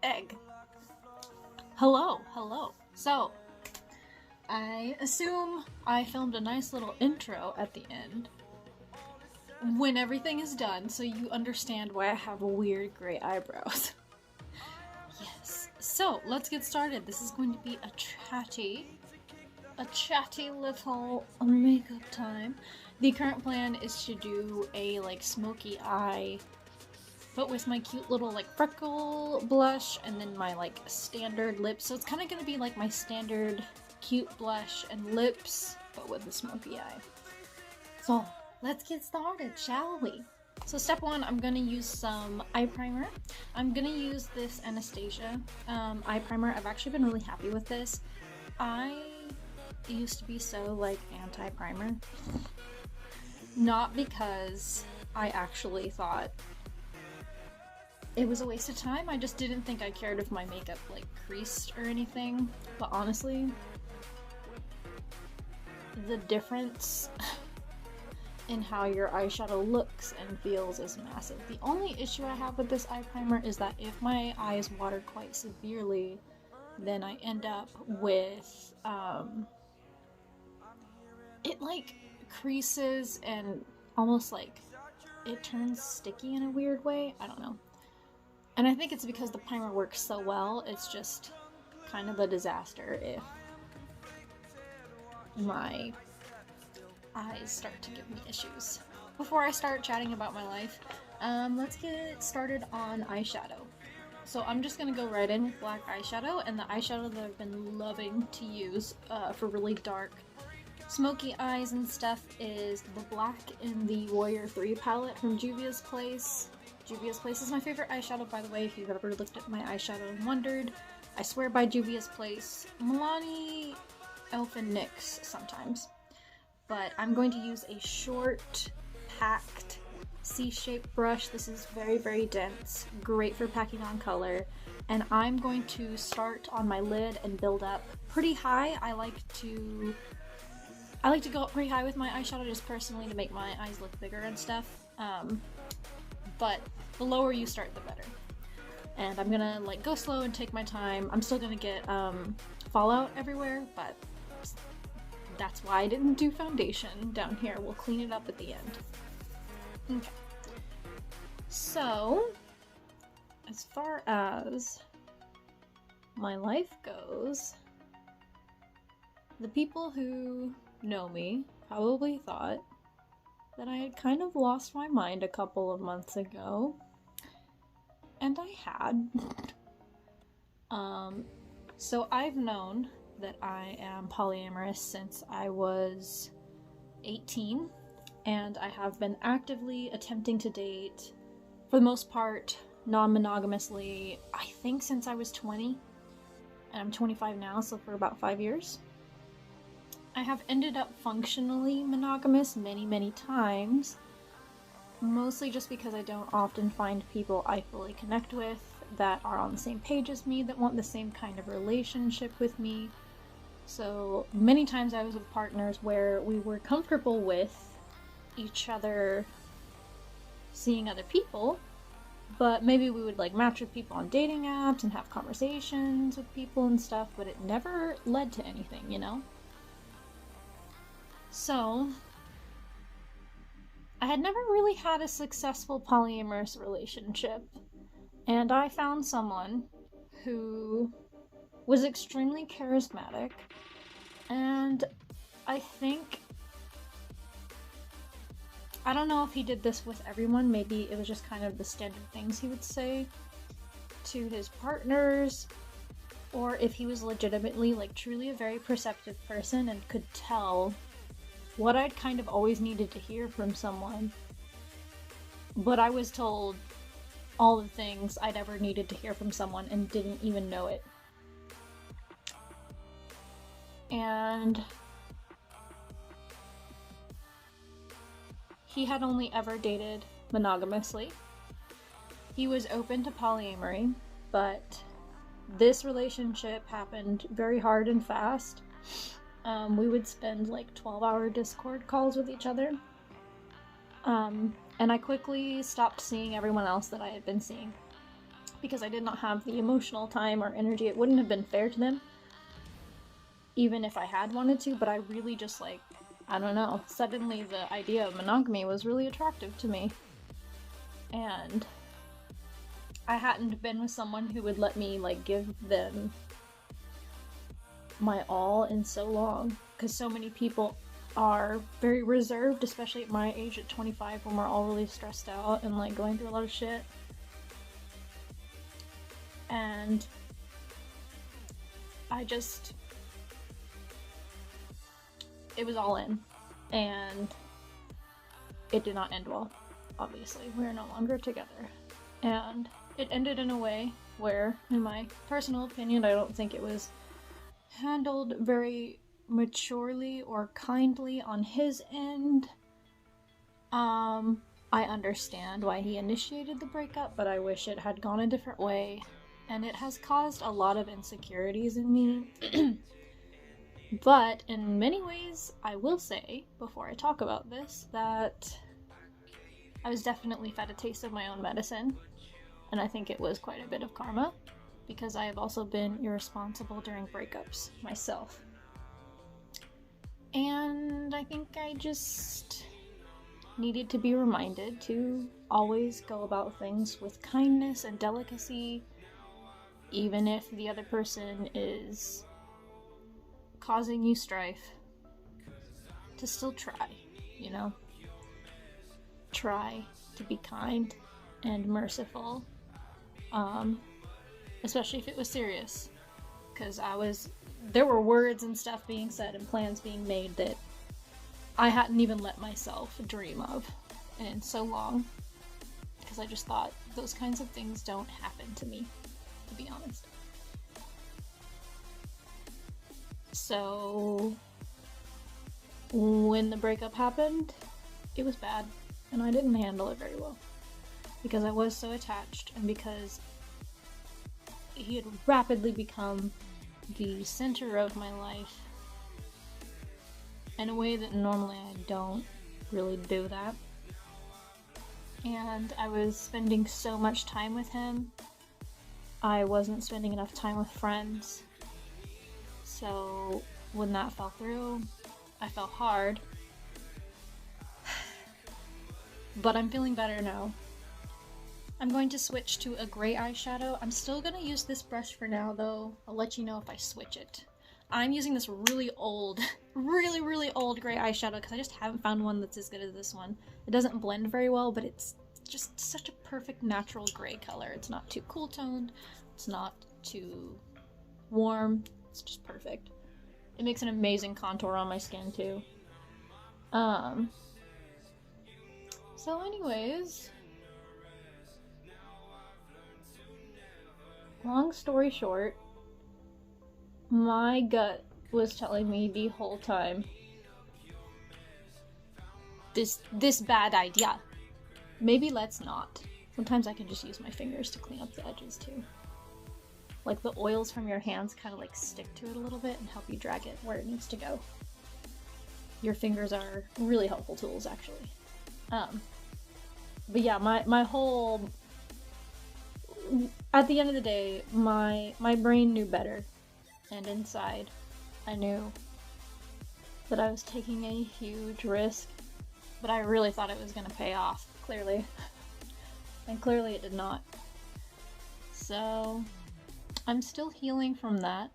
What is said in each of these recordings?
egg. Hello. So, I assume I filmed a nice little intro at the end when everything is done, so you understand why I have weird gray eyebrows. Yes. So, let's get started. This is going to be a chatty little makeup time. The current plan is to do a smoky eye, but with my cute little freckle blush and then my standard lips. So it's kind of gonna be like my standard cute blush and lips, but with the smoky eye. So let's get started, shall we? So step one, I'm gonna use some eye primer. I'm gonna use this Anastasia eye primer. I've actually been really happy with this. I used to be so anti-primer. Not because I actually thought it was a waste of time, I just didn't think I cared if my makeup creased or anything. But honestly, the difference in how your eyeshadow looks and feels is massive. The only issue I have with this eye primer is that if my eyes water quite severely, then I end up with it creases and almost it turns sticky in a weird way. I don't know. And I think it's because the primer works so well, it's just kind of a disaster if my eyes start to give me issues. Before I start chatting about my life, let's get started on eyeshadow. So I'm just gonna go right in with black eyeshadow, and the eyeshadow that I've been loving to use for really dark smoky eyes and stuff is the black in the Warrior 3 palette from Juvia's Place. Juvia's Place is my favorite eyeshadow, by the way, if you've ever looked at my eyeshadow and wondered. I swear by Juvia's Place. Milani, Elf, and NYX sometimes. But I'm going to use a short, packed, C-shaped brush. This is very, very dense, great for packing on color. And I'm going to start on my lid and build up pretty high. I like to go up pretty high with my eyeshadow just personally to make my eyes look bigger and stuff. But the lower you start, the better. And I'm gonna go slow and take my time. I'm still gonna get fallout everywhere, but that's why I didn't do foundation down here. We'll clean it up at the end. Okay. So, as far as my life goes, the people who know me probably thought that I had kind of lost my mind a couple of months ago. And I had. So I've known that I am polyamorous since I was 18, and I have been actively attempting to date, for the most part, non-monogamously, I think since I was 20, and I'm 25 now, so for about 5 years. I have ended up functionally monogamous many times, mostly just because I don't often find people I fully connect with that are on the same page as me, that want the same kind of relationship with me. So many times I was with partners where we were comfortable with each other seeing other people, but maybe we would match with people on dating apps and have conversations with people and stuff, but it never led to anything, you know? So, I had never really had a successful polyamorous relationship, and I found someone who was extremely charismatic, and I don't know if he did this with everyone, maybe it was just kind of the standard things he would say to his partners, or if he was legitimately truly a very perceptive person and could tell what I'd kind of always needed to hear from someone, but I was told all the things I'd ever needed to hear from someone and didn't even know it. And he had only ever dated monogamously. He was open to polyamory, but this relationship happened very hard and fast. We would spend 12-hour Discord calls with each other. And I quickly stopped seeing everyone else that I had been seeing. because I did not have the emotional time or energy. It wouldn't have been fair to them, even if I had wanted to, but I really just like, I don't know, suddenly the idea of monogamy was really attractive to me. And I hadn't been with someone who would let me like give them my all in so long, because so many people are very reserved, especially at my age at 25 when we're all really stressed out and like going through a lot of shit. And it was all in, and it did not end well. Obviously, we're no longer together, and it ended in a way where, in my personal opinion, I don't think it was handled very maturely or kindly on his end. I understand why he initiated the breakup, but I wish it had gone a different way, and it has caused a lot of insecurities in me. But in many ways, I will say, before I talk about this, that I was definitely fed a taste of my own medicine, and I think it was quite a bit of karma, because I have also been irresponsible during breakups myself. And I think I just needed to be reminded to always go about things with kindness and delicacy, even if the other person is causing you strife, to still try, you know? Try to be kind and merciful, especially if it was serious, because there were words and stuff being said and plans being made that I hadn't even let myself dream of in so long, because I just thought those kinds of things don't happen to me, to be honest. So when the breakup happened, it was bad, and I didn't handle it very well, because I was so attached, and because he had rapidly become the center of my life in a way that normally I don't really do that. And I was spending so much time with him, I wasn't spending enough time with friends. So when that fell through, I fell hard. But I'm feeling better now. I'm going to switch to a gray eyeshadow. I'm still going to use this brush for now, though. I'll let you know if I switch it. I'm using this really old, really old gray eyeshadow because I just haven't found one that's as good as this one. It doesn't blend very well, but it's just such a perfect natural gray color. It's not too cool toned. It's not too warm. It's just perfect. It makes an amazing contour on my skin, too. So anyways, long story short, my gut was telling me the whole time, this bad idea. Maybe let's not. Sometimes I can just use my fingers to clean up the edges too. Like the oils from your hands kind of like stick to it a little bit and help you drag it where it needs to go. Your fingers are really helpful tools, actually. But yeah, my whole... At the end of the day, my brain knew better. And inside, I knew that I was taking a huge risk. But I really thought it was going to pay off, clearly. And clearly it did not. So, I'm still healing from that.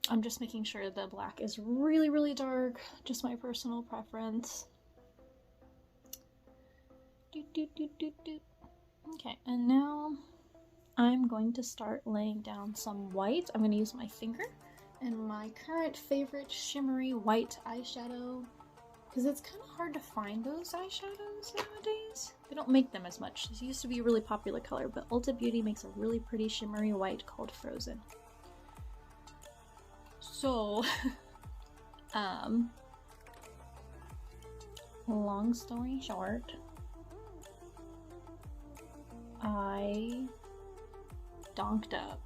I'm just making sure the black is really dark. Just my personal preference. Okay, and now I'm going to start laying down some white. I'm going to use my finger and my current favorite shimmery white eyeshadow, because it's kind of hard to find those eyeshadows nowadays. They don't make them as much. This used to be a really popular color, but Ulta Beauty makes a really pretty shimmery white called Frozen. So, long story short, I donked up.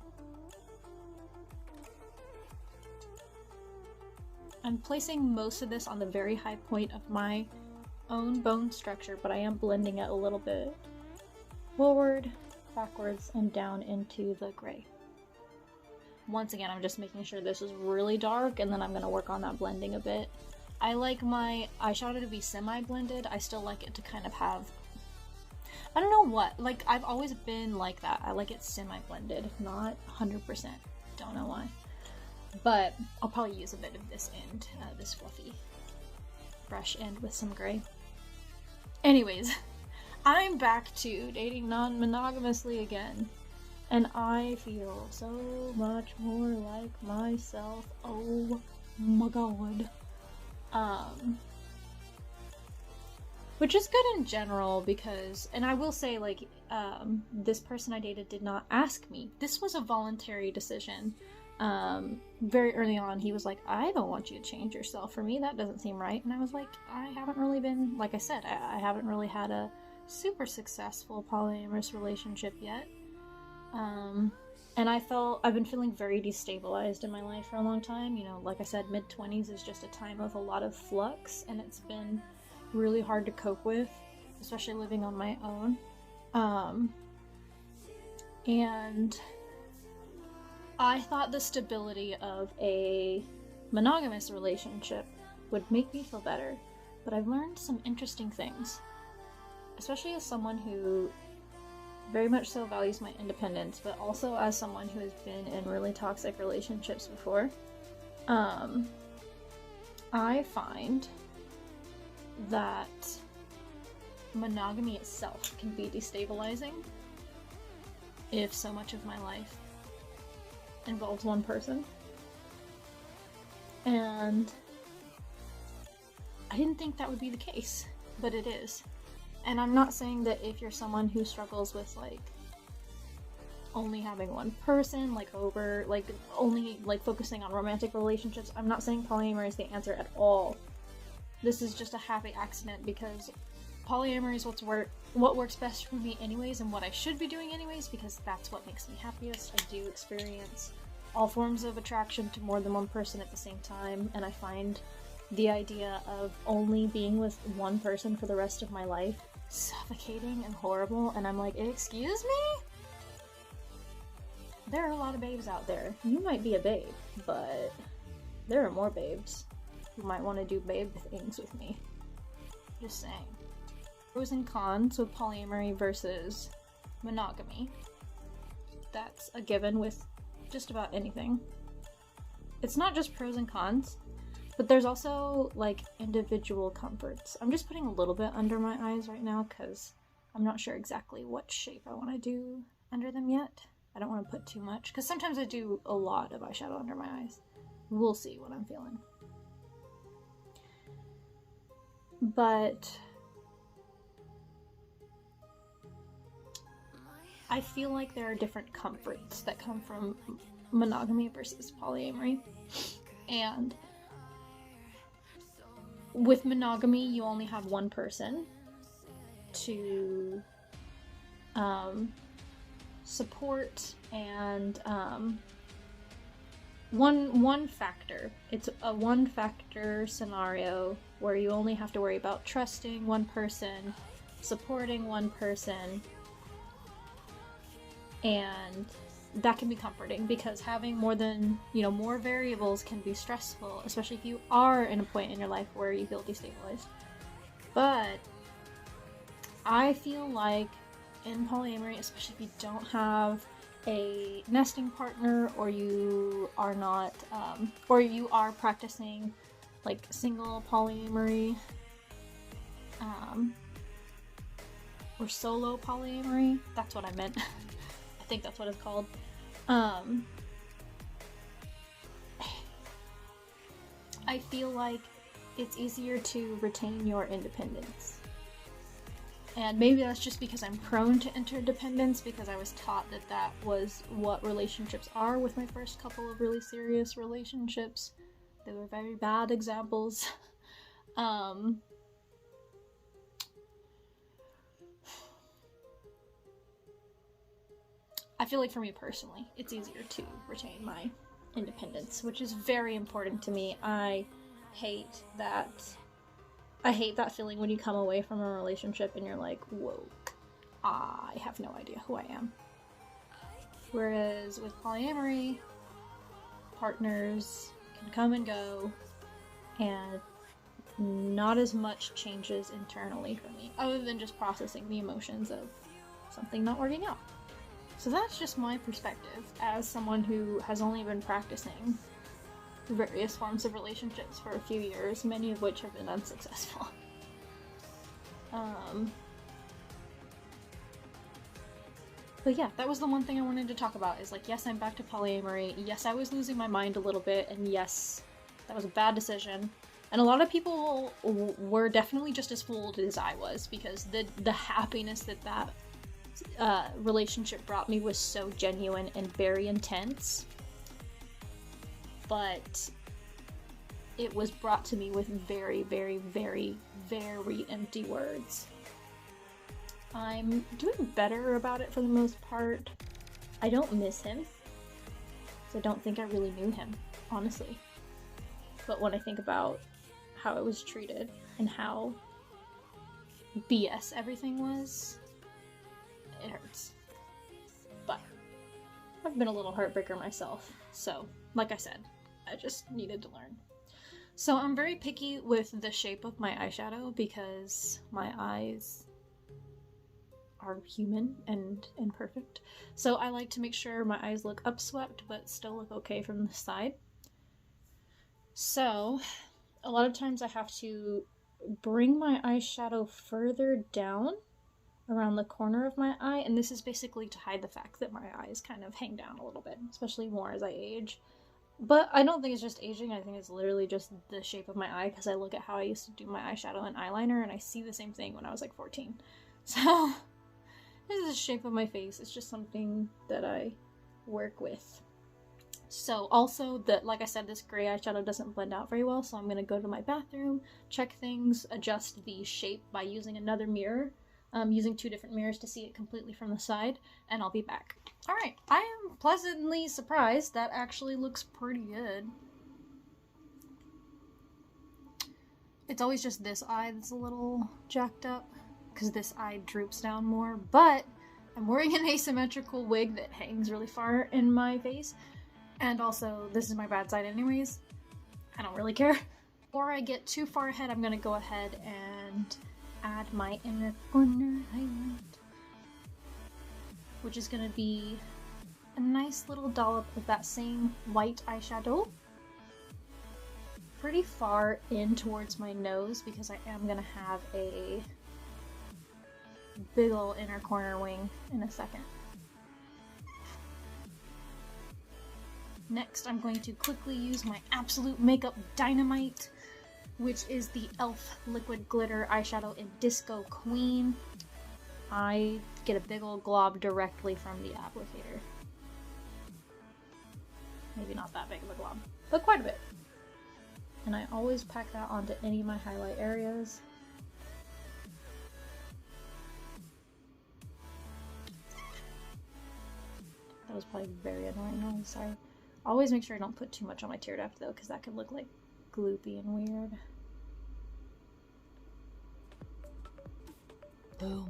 I'm placing most of this on the very high point of my own bone structure, but I am blending it a little bit forward backwards and down into the gray. Once again, I'm just making sure this is really dark, and then I'm going to work on that blending a bit. I like my eyeshadow to be semi-blended. I still like it to kind of have, I don't know what, like, I've always been like that. I like it semi-blended, not 100%. Don't know why. But I'll probably use a bit of this end, this fluffy brush end with some gray. Anyways, I'm back to dating non-monogamously again. And I feel so much more like myself. Oh my god. Which is good in general because, and I will say, like, this person I dated did not ask me. This was a voluntary decision. Very early on, he was like, I don't want you to change yourself. For me, that doesn't seem right. And I was like, I haven't really been, like I said, I haven't really had a super successful polyamorous relationship yet. And I've been feeling very destabilized in my life for a long time. You know, like I said, mid-20s is just a time of a lot of flux, and it's been really hard to cope with, especially living on my own. And I thought the stability of a monogamous relationship would make me feel better, but I've learned some interesting things, especially as someone who very much so values my independence, but also as someone who has been in really toxic relationships before. I find that monogamy itself can be destabilizing if so much of my life involves one person. And I didn't think that would be the case, but it is. And I'm not saying that if you're someone who struggles with, like, only having one person, like, only, like, focusing on romantic relationships, I'm not saying polyamory is the answer at all. This is just a happy accident because polyamory is what works best for me anyways, and what I should be doing anyways, because that's what makes me happiest. I do experience all forms of attraction to more than one person at the same time, and I find the idea of only being with one person for the rest of my life suffocating and horrible, and I'm like, excuse me? There are a lot of babes out there. You might be a babe, but there are more babes who might want to do babe things with me. Just saying. Pros and cons with polyamory versus monogamy. That's a given with just about anything. It's not just pros and cons, but there's also, like, individual comforts. I'm just putting a little bit under my eyes right now because I'm not sure exactly what shape I want to do under them yet. I don't want to put too much, because sometimes I do a lot of eyeshadow under my eyes. We'll see what I'm feeling. But I feel like there are different comforts that come from monogamy versus polyamory. And with monogamy, you only have one person to support, and one factor. It's a one-factor scenario where you only have to worry about trusting one person, supporting one person, and that can be comforting, because having more variables can be stressful, especially if you are in a point in your life where you feel destabilized. But I feel like in polyamory, especially if you don't have a nesting partner, or you are not, or you are practicing, like, single polyamory, or solo polyamory, that's what I meant. I think that's what it's called. I feel like it's easier to retain your independence. And maybe that's just because I'm prone to interdependence, because I was taught that that was what relationships are with my first couple of really serious relationships. They were very bad examples. I feel like for me personally, it's easier to retain my independence, which is very important to me. I hate that feeling when you come away from a relationship and you're like, whoa, I have no idea who I am. Whereas with polyamory, partners can come and go, and not as much changes internally for me, other than just processing the emotions of something not working out. So that's just my perspective as someone who has only been practicing various forms of relationships for a few years, many of which have been unsuccessful. But yeah, that was the one thing I wanted to talk about, is like, yes, I'm back to polyamory, yes, I was losing my mind a little bit, and yes, that was a bad decision. And a lot of people were definitely just as fooled as I was, because the happiness that relationship brought me was so genuine and very intense. But it was brought to me with very, very, very, very empty words. I'm doing better about it for the most part. I don't miss him, because I don't think I really knew him, honestly. But when I think about how I was treated and how BS everything was, it hurts. But I've been a little heartbreaker myself, so like I said, I just needed to learn. So I'm very picky with the shape of my eyeshadow because my eyes are human and imperfect. So I like to make sure my eyes look upswept but still look okay from the side. So a lot of times I have to bring my eyeshadow further down around the corner of my eye, and this is basically to hide the fact that my eyes kind of hang down a little bit, especially more as I age. But I don't think it's just aging, I think it's literally just the shape of my eye, because I look at how I used to do my eyeshadow and eyeliner, and I see the same thing when I was like 14. So this is the shape of my face, it's just something that I work with. So also, like I said, this gray eyeshadow doesn't blend out very well, so I'm going to go to my bathroom, check things, adjust the shape by using another mirror, using 2 different mirrors to see it completely from the side, and I'll be back. Alright, I am pleasantly surprised. That actually looks pretty good. It's always just this eye that's a little jacked up, because this eye droops down more, but I'm wearing an asymmetrical wig that hangs really far in my face, and also this is my bad side anyways. I don't really care. Before I get too far ahead, I'm gonna go ahead and add my inner corner highlight, which is gonna be a nice little dollop of that same white eyeshadow pretty far in towards my nose, because I am gonna have a big ol' inner corner wing in a second. Next, I'm going to quickly use my absolute makeup dynamite, which is the e.l.f. Liquid Glitter Eyeshadow in Disco Queen. I get a big old glob directly from the applicator. Maybe not that big of a glob, but quite a bit. And I always pack that onto any of my highlight areas. That was probably very annoying, I'm sorry. Always make sure I don't put too much on my tear duct though, because that can look like gloopy and weird. Boom.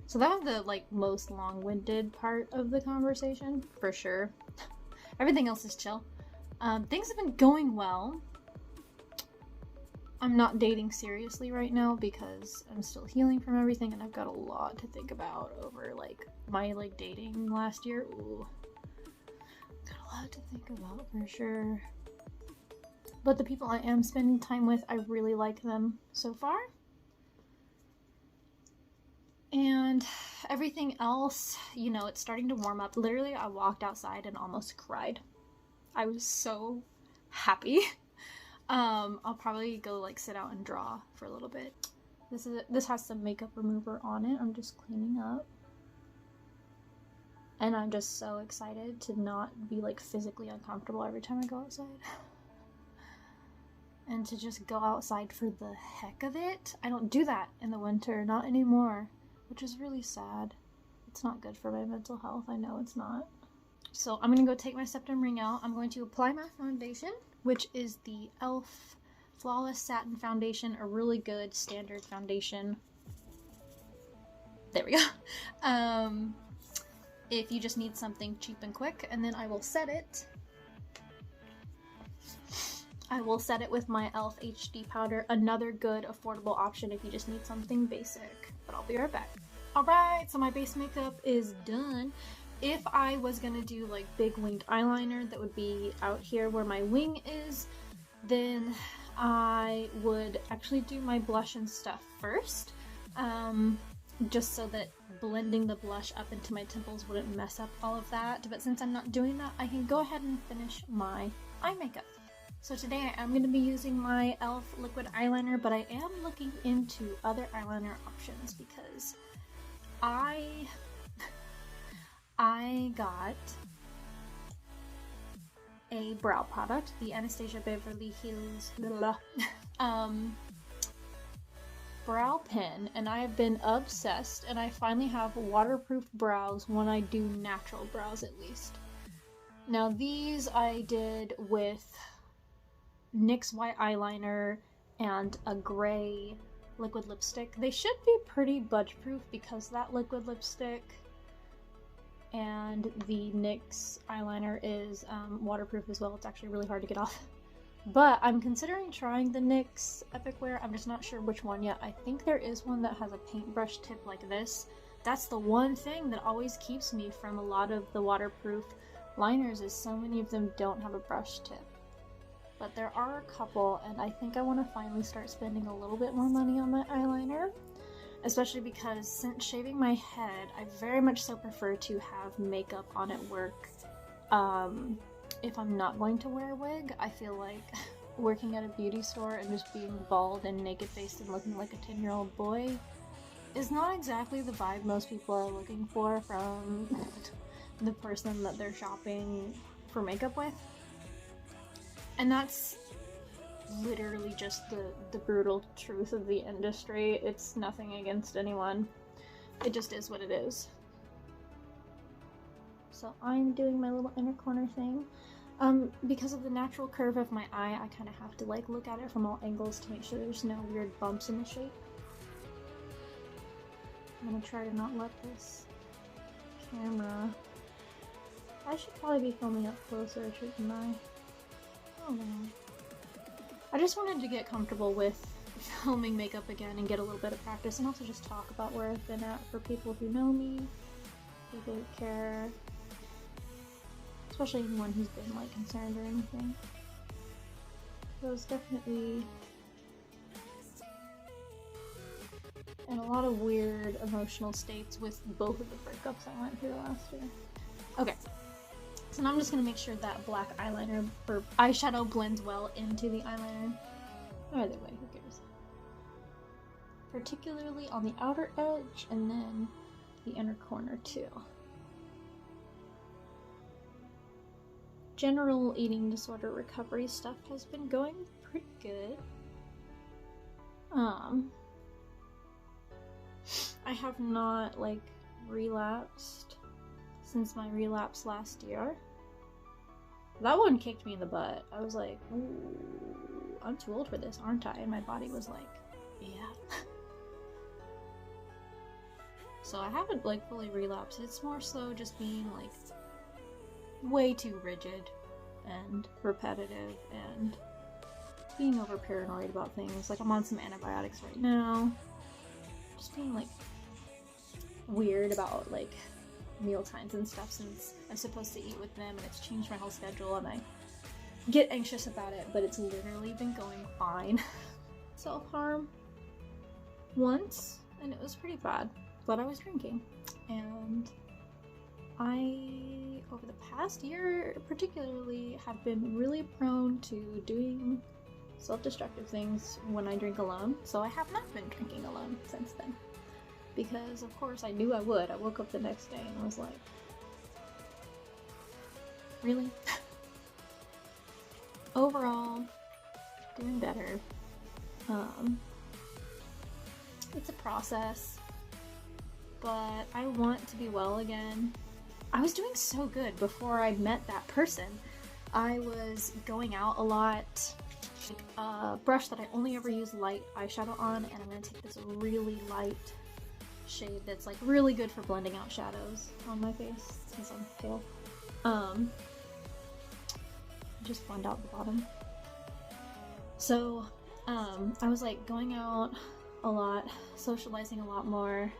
So that was the most long-winded part of the conversation, for sure. Everything else is chill. Things have been going well. I'm not dating seriously right now because I'm still healing from everything, and I've got a lot to think about over my dating last year. Ooh. Got a lot to think about for sure. But the people I am spending time with, I really like them so far. And everything else, it's starting to warm up. Literally, I walked outside and almost cried. I was so happy. I'll probably go sit out and draw for a little bit. This has some makeup remover on it. I'm just cleaning up. And I'm just so excited to not be physically uncomfortable every time I go outside. And to just go outside for the heck of it. I don't do that in the winter, not anymore, which is really sad. It's not good for my mental health, I know it's not. So I'm gonna go take my septum ring out. I'm going to apply my foundation, which is the e.l.f. Flawless Satin Foundation, a really good standard foundation. There we go. if you just need something cheap and quick, and then I will set it. I will set it with my e.l.f. HD powder, another good affordable option if you just need something basic, but I'll be right back. Alright, so my base makeup is done. If I was gonna do like big winged eyeliner that would be out here where my wing is, then I would actually do my blush and stuff first, just so that blending the blush up into my temples wouldn't mess up all of that. But since I'm not doing that, I can go ahead and finish my eye makeup. So today I am going to be using my e.l.f. liquid eyeliner, but I am looking into other eyeliner options because I got a brow product, the Anastasia Beverly Hills brow pen, and I have been obsessed, and I finally have waterproof brows when I do natural brows at least. Now these I did with NYX white eyeliner and a gray liquid lipstick. They should be pretty budge proof because that liquid lipstick and the NYX eyeliner is waterproof as well. It's actually really hard to get off. But I'm considering trying the NYX Epic Wear. I'm just not sure which one yet. I think there is one that has a paintbrush tip like this. That's the one thing that always keeps me from a lot of the waterproof liners, is so many of them don't have a brush tip. But there are a couple, and I think I want to finally start spending a little bit more money on my eyeliner. Especially because since shaving my head, I very much so prefer to have makeup on at work. If I'm not going to wear a wig, I feel like working at a beauty store and just being bald and naked-faced and looking like a 10-year-old boy is not exactly the vibe most people are looking for from the person that they're shopping for makeup with. And that's literally just the brutal truth of the industry. It's nothing against anyone. It just is what it is. So I'm doing my little inner corner thing. Because of the natural curve of my eye, I kind of have to like look at it from all angles to make sure there's no weird bumps in the shape. I'm gonna try to not let this camera... I should probably be filming up closer, shouldn't I? Oh man. I just wanted to get comfortable with filming makeup again and get a little bit of practice, and also just talk about where I've been at for people who know me, people who care, especially anyone who's been like concerned or anything. So it's definitely in a lot of weird emotional states with both of the breakups I went through last year. Okay. So now I'm just going to make sure that black eyeliner or eyeshadow blends well into the eyeliner. Either way, who cares? Particularly on the outer edge and then the inner corner too. General eating disorder recovery stuff has been going pretty good. I have not like relapsed since my relapse last year. That one kicked me in the butt. I was like, ooh, I'm too old for this, aren't I? And my body was like, yeah. So I haven't like fully relapsed. It's more so just being like way too rigid and repetitive and being over paranoid about things. Like I'm on some antibiotics right now. Just being like weird about like meal times and stuff, since I'm supposed to eat with them and it's changed my whole schedule and I get anxious about it, but it's literally been going fine. Self-harm once and it was pretty bad, but I was drinking, and I, over the past year particularly, have been really prone to doing self-destructive things when I drink alone, so I have not been drinking alone since then. Because, of course, I knew I would. I woke up the next day and was like, really? Overall, doing better. It's a process, but I want to be well again. I was doing so good before I met that person. I was going out a lot. A brush that I only ever use light eyeshadow on, and I'm going to take this really light shade that's like really good for blending out shadows on my face since I'm pale. Just blend out the bottom. So I was like going out a lot, socializing a lot more.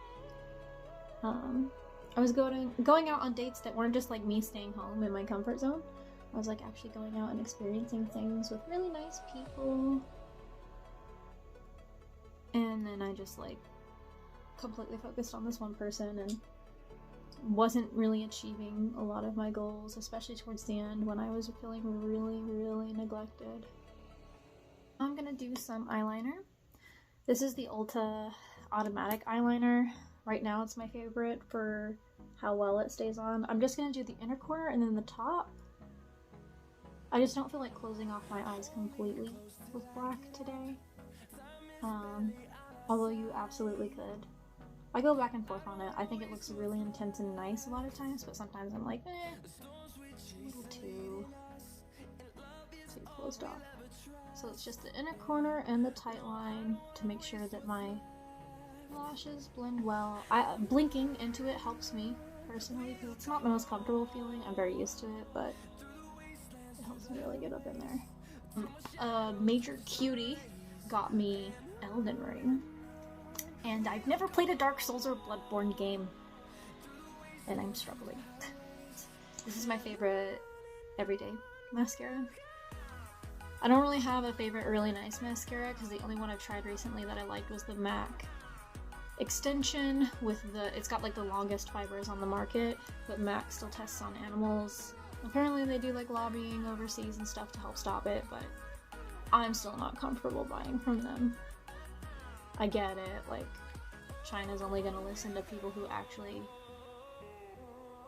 I was going out on dates that weren't just like me staying home in my comfort zone. I was like actually going out and experiencing things with really nice people. And then I just like completely focused on this one person and wasn't really achieving a lot of my goals, especially towards the end when I was feeling really, really neglected. I'm gonna do some eyeliner. This is the Ulta automatic eyeliner. Right now it's my favorite for how well it stays on. I'm just gonna do the inner corner and then the top. I just don't feel like closing off my eyes completely with black today. Although you absolutely could. I go back and forth on it. I think it looks really intense and nice a lot of times, but sometimes I'm like, a little too closed off. So it's just the inner corner and the tight line to make sure that my lashes blend well. Blinking into it helps me personally because it's not the most comfortable feeling. I'm very used to it, but it helps me really get up in there. A major cutie got me Elden Ring. And I've never played a Dark Souls or Bloodborne game, and I'm struggling. This is my favorite everyday mascara. I don't really have a favorite really nice mascara because the only one I've tried recently that I liked was the MAC extension with it's got like the longest fibers on the market, but MAC still tests on animals. Apparently they do like lobbying overseas and stuff to help stop it, but I'm still not comfortable buying from them. I get it, like, China's only gonna listen to people who actually,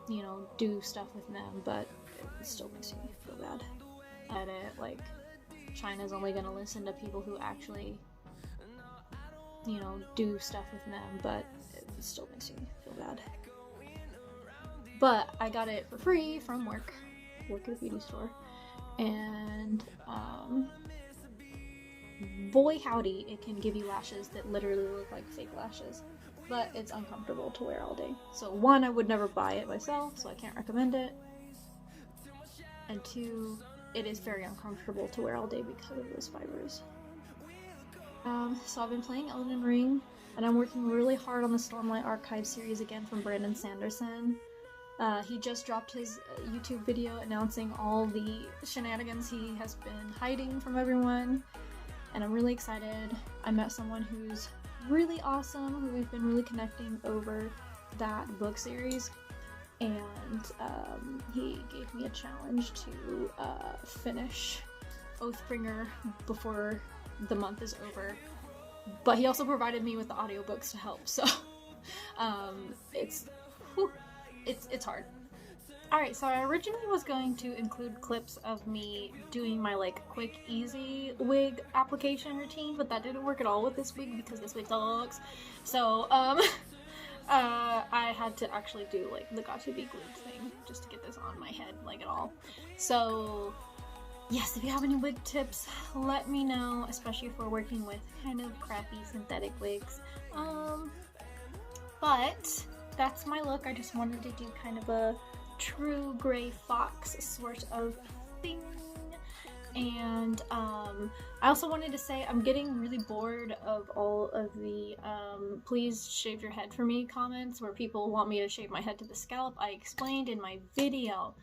you know, do stuff with them, but it still makes me feel bad. I get it, like, China's only gonna listen to people who actually, you know, do stuff with them, but it still makes me feel bad. But I got it for free from work at a beauty store, and, boy howdy, it can give you lashes that literally look like fake lashes, but it's uncomfortable to wear all day. So one, I would never buy it myself, so I can't recommend it, and two, it is very uncomfortable to wear all day because of those fibers. So I've been playing Elden Ring, and I'm working really hard on the Stormlight Archive series again from Brandon Sanderson. He just dropped his YouTube video announcing all the shenanigans he has been hiding from everyone, and I'm really excited. I met someone who's really awesome, who we've been really connecting over that book series, and he gave me a challenge to finish Oathbringer before the month is over, but he also provided me with the audiobooks to help, so it's hard. Alright, so I originally was going to include clips of me doing my like quick easy wig application routine, but that didn't work at all with this wig because this wig sucks. So I had to actually do like the got to be glued thing just to get this on my head like at all. So yes, if you have any wig tips, let me know, especially if we're working with kind of crappy synthetic wigs. But that's my look. I just wanted to do kind of a true gray fox sort of thing, and I also wanted to say I'm getting really bored of all of the please shave your head for me comments where people want me to shave my head to the scalp. I explained in my video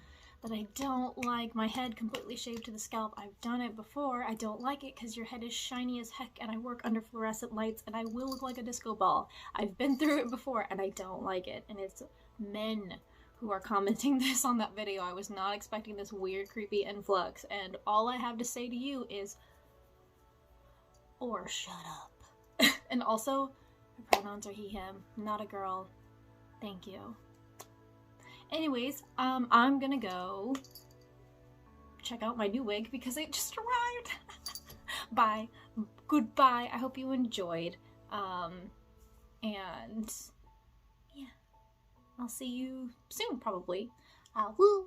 that I don't like my head completely shaved to the scalp. I've done it before. I don't like it because your head is shiny as heck and I work under fluorescent lights and I will look like a disco ball. I've been through it before and I don't like it, and it's men who are commenting this on that video. I was not expecting this weird, creepy influx, and all I have to say to you is, or shut up. And also, my pronouns are he, him, not a girl. Thank you. Anyways, I'm gonna go check out my new wig because it just arrived. Bye. Goodbye. I hope you enjoyed. And yeah. I'll see you soon, probably. Woo!